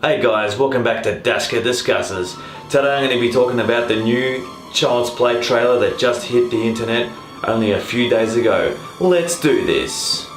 Hey guys, welcome back to Daska Discusses. Today I'm going to be talking about the new Child's Play trailer that just hit the internet only a few days ago. Let's do this.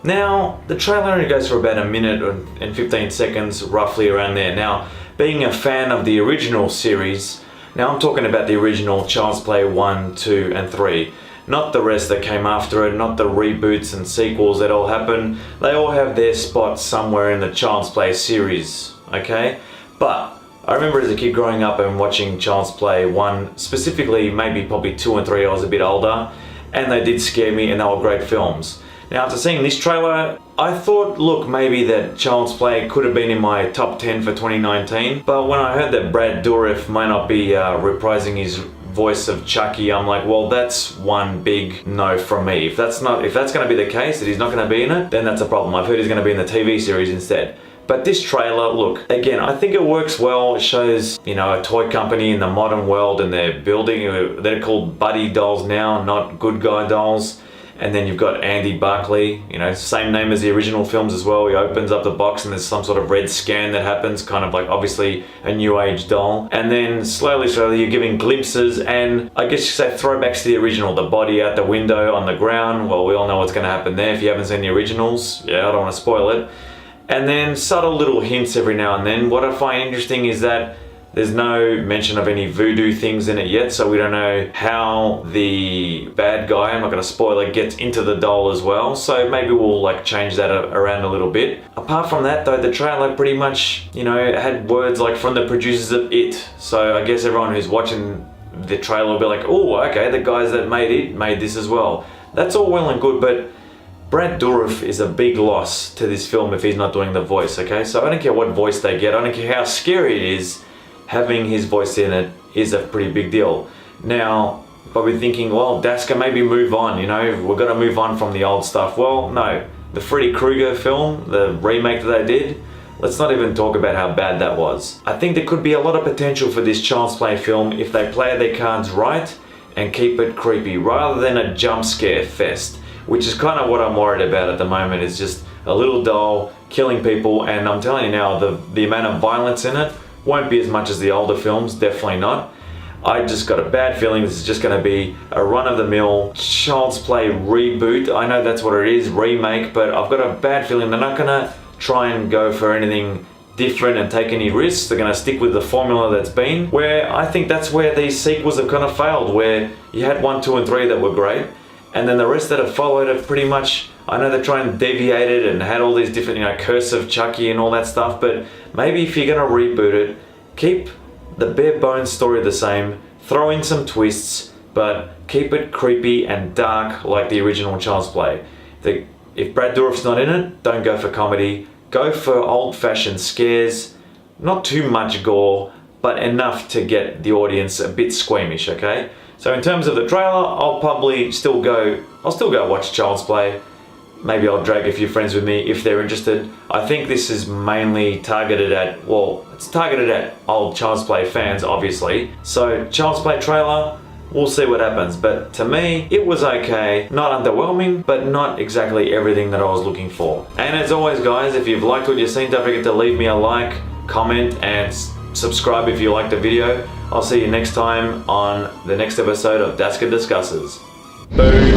Now, the trailer only goes for about a minute and 15 seconds, roughly around there. Now, being a fan of the original series, now I'm talking about the original Child's Play 1, 2 and 3. Not the rest that came after it, not the reboots and sequels that all happen. They all have their spot somewhere in the Child's Play series, okay? But I remember as a kid growing up and watching Child's Play 1, specifically maybe probably 2 and 3, I was a bit older, and they did scare me and they were great films. Now after seeing this trailer, I thought, look, maybe that Child's Play could have been in my top 10 for 2019, but when I heard that Brad Dourif might not be reprising his voice of Chucky, I'm like, well, that's one big no from me. If that's going to be the case, that he's not going to be in it, then that's a problem. I've heard he's going to be in the TV series instead. But this trailer, look, again, I think it works well. It shows, you know, a toy company in the modern world and they're building, they're called buddy dolls now, not good guy dolls. And then you've got Andy Barclay, you know, same name as the original films as well. He opens up the box and there's some sort of red scan that happens, kind of like obviously a new age doll. And then slowly you're giving glimpses and I guess you say throwbacks to the original. The body out the window on the ground, well, we all know what's going to happen there if you haven't seen the originals. Yeah, I don't want to spoil it. And then subtle little hints every now and then. What I find interesting is that there's no mention of any voodoo things in it yet, so we don't know how the bad guy, I'm not going to spoil it, gets into the doll as well. So maybe we'll like change that around a little bit. Apart from that though, the trailer pretty much, you know, had words like from the producers of It. So I guess everyone who's watching the trailer will be like, oh, okay, the guys that made It made this as well. That's all well and good, but Brad Dourif is a big loss to this film if he's not doing the voice, okay? So I don't care what voice they get, I don't care how scary it is. Having his voice in it is a pretty big deal. Now, probably thinking, well, Daska, maybe move on, you know, we're gonna move on from the old stuff. Well, no, the Freddy Krueger film, the remake that they did, let's not even talk about how bad that was. I think there could be a lot of potential for this Child's Play film if they play their cards right and keep it creepy, rather than a jump scare fest, which is kind of what I'm worried about at the moment, is just a little doll killing people, and I'm telling you now, the amount of violence in it won't be as much as the older films, definitely not. I just got a bad feeling this is just going to be a run-of-the-mill Child's Play reboot. I know that's what it is, remake, but I've got a bad feeling they're not going to try and go for anything different and take any risks. They're going to stick with the formula that's been, where I think that's where these sequels have kind of failed, where you had 1, 2 and 3 that were great, and then the rest that have followed have pretty much, I know they're trying to deviate it and had all these different, you know, Curse of Chucky and all that stuff, but maybe if you're going to reboot it, keep the bare bones story the same, throw in some twists, but keep it creepy and dark like the original Child's Play. If Brad Dourif's not in it, don't go for comedy, go for old-fashioned scares, not too much gore, but enough to get the audience a bit squeamish, okay? So in terms of the trailer, I'll still go watch Child's Play. Maybe I'll drag a few friends with me if they're interested. I think this is mainly targeted at, well, it's targeted at old Child's Play fans, obviously. So Child's Play trailer, we'll see what happens. But to me, it was okay. Not underwhelming, but not exactly everything that I was looking for. And as always, guys, if you've liked what you've seen, don't forget to leave me a like, comment, and subscribe if you liked the video. I'll see you next time on the next episode of Daska Discusses. Boom!